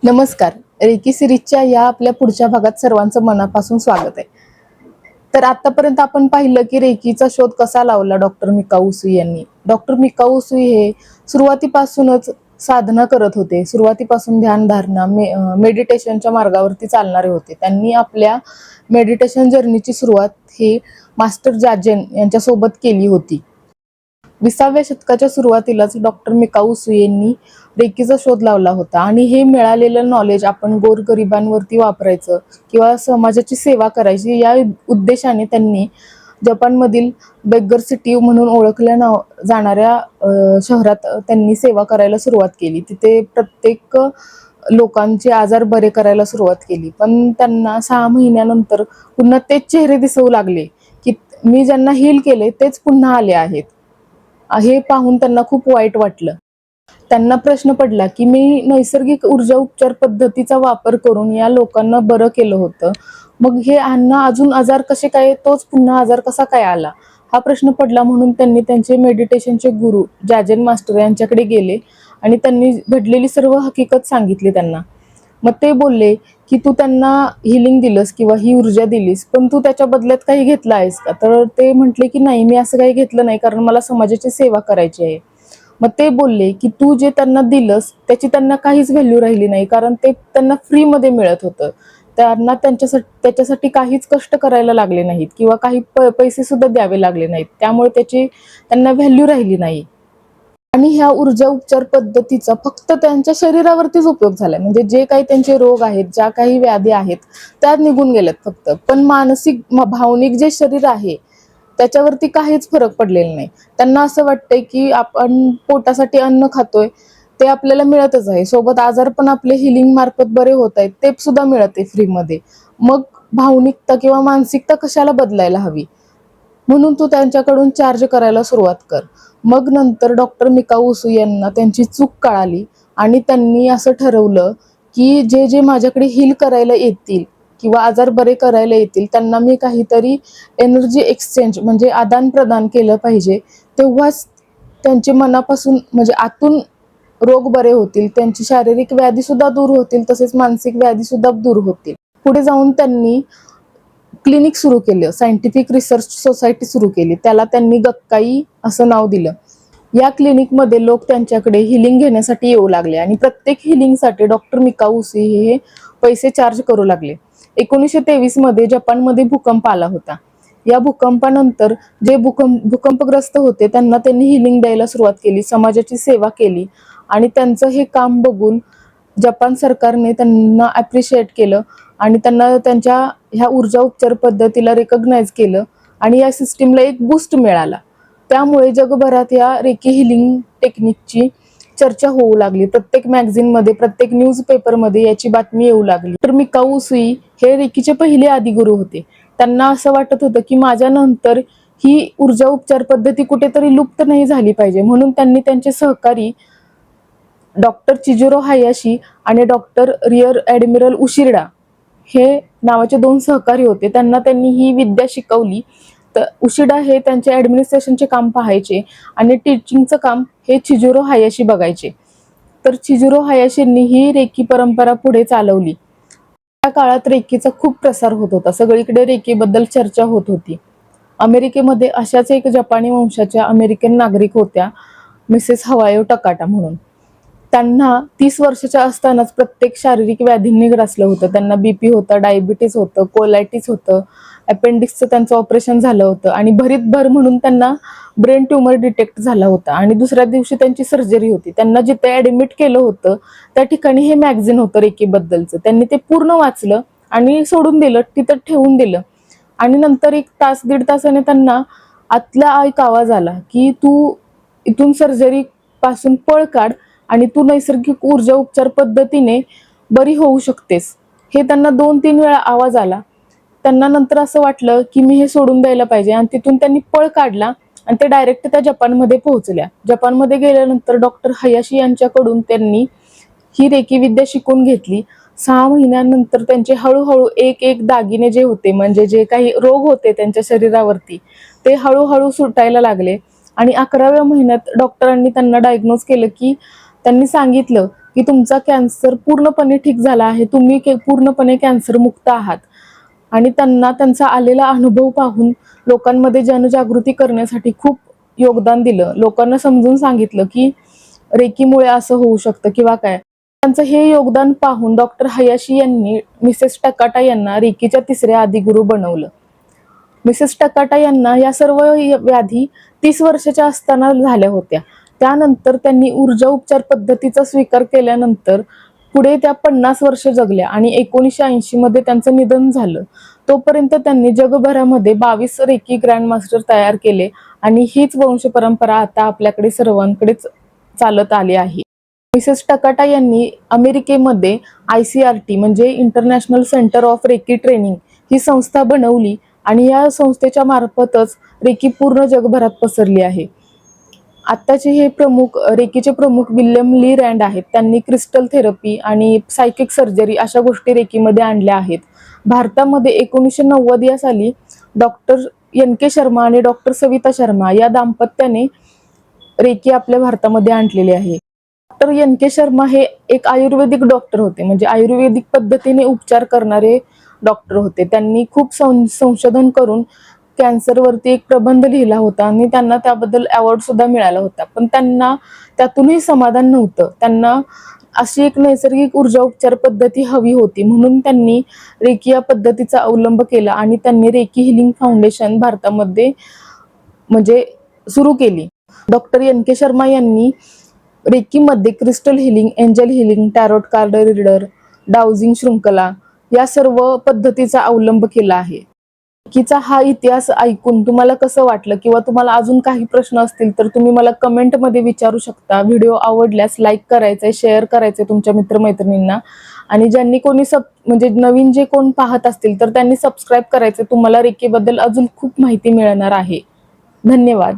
नमस्कार. रेकी सिरीजच्या या आपल्या पुढच्या भागात सर्वांचं मनापासून स्वागत आहे. तर आतापर्यंत आपण पाहिलं की रेकीचा शोध कसा लावला डॉक्टर मिकाऊ उसुई यांनी. डॉक्टर मिकाऊ उसुई हे सुरुवातीपासूनच साधना करत होते. सुरुवातीपासून ध्यानधारणा, मेडिटेशनच्या मार्गावरती चालणारे होते. त्यांनी आपल्या मेडिटेशन जर्नीची सुरुवात ही मास्टर जाजेन यांच्यासोबत केली होती. 20व्या शतकाच्या सुरुवातीलाच डॉक्टर मिकाऊ उसुई यांनी रेकीचा शोध लावला होता आणि हे मिळालेलं नॉलेज आपण गोरगरिबांवरती वापरायचं किंवा समाजाची सेवा करायची या उद्देशाने त्यांनी जपानमधील बेगर सिटी म्हणून ओळखल्या जाणाऱ्या शहरात त्यांनी सेवा करायला सुरुवात केली. तिथे प्रत्येक लोकांचे आजार बरे करायला सुरुवात केली. पण त्यांना 6 महिन्यानंतर पुन्हा तेच चेहरे दिसू लागले की मी ज्यांना हील केले तेच पुन्हा आले आहेत. हे पाहून त्यांना खूप वाईट वाटलं. त्यांना प्रश्न पडला की मी नैसर्गिक ऊर्जा उपचार पद्धतीचा वापर करून या लोकांना बरं केलं होतं, मग हे यांना अजून आजार कसे काय, तोच पुन्हा आजार कसा काय आला, हा प्रश्न पडला. म्हणून त्यांनी त्यांचे मेडिटेशनचे गुरु जाजेन मास्टर यांच्याकडे गेले आणि त्यांनी घडलेली सर्व हकीकत सांगितली त्यांना. मग ते बोलले की तू त्यांना हिलिंग दिलंस किंवा ही ऊर्जा दिलीस, पण तू त्याच्या बदल्यात काही घेतलं आहेस का? तर ते म्हटले की नाही, मी असं काही घेतलं नाही, कारण मला समाजाची सेवा करायची आहे. मग ते बोलले की तू जे त्यांना दिलंस त्याची त्यांना काहीच व्हॅल्यू राहिली नाही, कारण ते त्यांना फ्रीमध्ये मिळत होतं. त्यांना त्याच्यासाठी काहीच कष्ट करायला लागले नाहीत किंवा काही पैसे सुद्धा द्यावे लागले नाहीत. त्यामुळे त्याची त्यांना व्हॅल्यू राहिली नाही. आणि ह्या ऊर्जा उपचार पद्धतीचा फक्त त्यांच्या शरीरावरतीच उपयोग झालाय. म्हणजे जे काही त्यांचे रोग आहेत, ज्या काही व्याधी आहेत त्या निघून गेल्यात फक्त. पण मानसिक भावनिक जे शरीर आहे त्याच्यावरती काहीच फरक पडलेला नाही. त्यांना असं वाटतंय की आपण पोटासाठी अन्न खातोय ते आपल्याला मिळतच आहे, सोबत आजार पण आपले हिलिंग मार्फत बरे होत आहेत ते सुद्धा मिळते फ्रीमध्ये. मग भावनिकता किंवा मानसिकता कशाला बदलायला हवी? म्हणून तू त्यांच्याकडून चार्ज करायला सुरुवात कर. मग नंतर डॉक्टर मिकाऊ उसुई यांना त्यांची चूक कळाली आणि त्यांनी असं ठरवलं की जे जे माझ्याकडे हील करायला येतील किंवा आजार बरे करायला येतील त्यांना मी काहीतरी एनर्जी एक्सचेंज म्हणजे आदान प्रदान केलं पाहिजे. तेव्हाच त्यांचे मनापासून म्हणजे आतून रोग बरे होतील, त्यांची शारीरिक व्याधी सुद्धा दूर होतील, तसेच मानसिक व्याधी सुद्धा दूर होतील. पुढे जाऊन त्यांनी क्लिनिक सुरू केलं, सायंटिफिक रिसर्च सोसायटी सुरू केली. त्याला त्यांनी गक्काई असं नाव दिलं. या क्लिनिकमध्ये लोक त्यांच्याकडे हिलिंग घेण्यासाठी येऊ लागले आणि प्रत्येक हिलिंगसाठी डॉक्टर मिकाऊ उसुई हे पैसे चार्ज करू लागले. 1923 मध्ये जपानमध्ये भूकंप आला होता. या भूकंपानंतर जे भूकंपग्रस्त होते त्यांना त्यांनी हिलिंग द्यायला सुरुवात केली, समाजाची सेवा केली आणि त्यांचं हे काम बघून जपान सरकारने त्यांना ॲप्रिशिएट केलं आणि त्यांना त्यांच्या ह्या ऊर्जा उपचार पद्धतीला रिकॉग्नाइज केलं आणि या सिस्टीमला एक बूस्ट मिळाला. त्यामुळे जगभरात या रेकी हिलिंग टेक्निकची चर्चा होऊ लागली. प्रत्येक मॅगझिनमध्ये, प्रत्येक न्यूजपेपरमध्ये याची बातमी येऊ लागली. तर मिकाऊ उसुई हे रेकीचे पहिले आदिगुरु होते. त्यांना असं वाटत होतं की माझ्यानंतर ही ऊर्जा उपचार पद्धती कुठेतरी लुप्त नाही झाली पाहिजे. म्हणून त्यांनी त्यांचे सहकारी डॉक्टर चिजुरो हायाशी आणि डॉक्टर रिअर ॲडमिरल उशिरडा हे नावाचे 2 सहकारी होते. त्यांना त्यांनी ही विद्या शिकवली. तर उशिडा हे त्यांचे ॲडमिनिस्ट्रेशनचे काम पाहायचे आणि टीचिंगचं काम हे चिजुरो हायाशी बघायचे. तर चिजुरो हायाशींनी ही रेकी परंपरा पुढे चालवली. त्या काळात रेकीचा खूप प्रसार होत होता. सगळीकडे रेकीबद्दल चर्चा होत होती. अमेरिकेमध्ये अशाच एक जपानी वंशाच्या अमेरिकन नागरिक होत्या, मिसेस हवायो टकाटा म्हणून. त्यांना 30 वर्षाच्या असतानाच प्रत्येक शारीरिक व्याधींनी ग्रासलं होतं. त्यांना बीपी होता, डायबिटीस होतं, कोलायटिस होतं, अपेंडिक्सचं त्यांचं ऑपरेशन झालं होतं आणि भर म्हणून त्यांना ब्रेन ट्यूमर डिटेक्ट झाला होता आणि दुसऱ्या दिवशी त्यांची सर्जरी होती. त्यांना जिथे ॲडमिट केलं होतं त्या ठिकाणी हे मॅगझिन होतं रेकीबद्दलचं. त्यांनी ते पूर्ण वाचलं आणि सोडून दिलं, तिथं ठेवून दिलं आणि नंतर 1 तास 1.5 तासाने त्यांना आतला एक आवाज आला की तू इथून सर्जरी पासून पळ काढ आणि तू नैसर्गिक ऊर्जा उपचार पद्धतीने बरी होऊ शकतेस. हे त्यांना 2-3 वेळा आवाज आला. त्यांना नंतर असं वाटलं की मी हे सोडून द्यायला पाहिजे आणि तिथून त्यांनी पळ काढला आणि ते डायरेक्ट त्या जपानमध्ये पोहोचल्या. जपानमध्ये गेल्यानंतर डॉक्टर हयाशी यांच्याकडून त्यांनी ही रेकी विद्या शिकून घेतली. 6 महिन्यानंतर त्यांचे हळूहळू एक दागिने जे होते, म्हणजे जे काही रोग होते त्यांच्या शरीरावरती, ते हळूहळू सुटायला लागले आणि 11व्या महिन्यात डॉक्टरांनी त्यांना डायग्नोज केलं की त्यांनी सांगितलं की तुमचा कॅन्सर पूर्णपणे ठीक झाला आहे, तुम्ही पूर्णपणे कॅन्सर मुक्त आहात. आणि त्यांना त्यांचा आलेला अनुभव पाहून लोकांमध्ये जनजागृती करण्यासाठी खूप योगदान दिलं. लोकांना समजून सांगितलं की रेकीमुळे असं होऊ शकतं किंवा काय. त्यांचं हे योगदान पाहून डॉक्टर हयाशी यांनी मिसेस टकाटा यांना रेकीच्या तिसऱ्या आदिगुरू बनवलं. मिसेस टकाटा यांना या सर्व व्याधी 30 वर्षाच्या असताना झाल्या होत्या. त्यानंतर त्यांनी ऊर्जा उपचार पद्धतीचा स्वीकार केल्यानंतर पुढे त्या 50 वर्ष जगल्या आणि 1980 मध्ये त्यांचं निधन झालं. तोपर्यंत त्यांनी जगभरामध्ये 22 रेकी ग्रँडमास्टर तयार केले आणि हीच वंश परंपरा आता आपल्याकडे सर्वांकडेच चालत आली आहे. मिसेस टकाटा यांनी अमेरिकेमध्ये ICRT म्हणजे international centre of reiki training ही संस्था बनवली आणि या संस्थेच्या मार्फतच रेकी पूर्ण जगभरात पसरली आहे. आत्ताचे हे रेकीचे प्रमुख विल्यम ली रँड आहेत. त्यांनी क्रिस्टल थेरपी आणि सायकिक सर्जरी अशा गोष्टी रेकीमध्ये आणल्या आहेत. भारतामध्ये 1990 या साली डॉक्टर NK शर्मा आणि डॉक्टर सविता शर्मा या दाम्पत्याने रेकी आपल्या भारतामध्ये आणलेली आहे. डॉक्टर NK शर्मा हे एक आयुर्वेदिक डॉक्टर होते, म्हणजे आयुर्वेदिक पद्धतीने उपचार करणारे डॉक्टर होते. त्यांनी खूप संशोधन करून कॅन्सरवरती एक प्रबंध लिहिला होता आणि त्यांना त्याबद्दल अवॉर्ड सुद्धा मिळाला होता. पण त्यांना त्यातूनही समाधान नव्हतं. त्यांना अशी एक नैसर्गिक ऊर्जा उपचार पद्धती हवी होती, म्हणून त्यांनी रेकी या पद्धतीचा अवलंब केला आणि त्यांनी रेकी हिलिंग फाउंडेशन भारतामध्ये म्हणजे सुरू केली. डॉक्टर NK शर्मा यांनी रेकीमध्ये crystal healing, angel healing, tarot card reader, dowsing शृंखला या सर्व पद्धतीचा अवलंब केला आहे. रेकीचा हा इतिहास ऐकून तुम्हाला कसं वाटलं किंवा तुम्हाला अजून काही प्रश्न असतील तर तुम्ही मला कमेंटमध्ये विचारू शकता. व्हिडिओ आवडल्यास लाईक करायचंय, शेअर करायचंय तुमच्या मित्रमैत्रिणींना आणि ज्यांनी कोणी म्हणजे नवीन जे कोण पाहत असतील तर त्यांनी सबस्क्राईब करायचं. तुम्हाला रेकीबद्दल अजून खूप माहिती मिळणार आहे. धन्यवाद.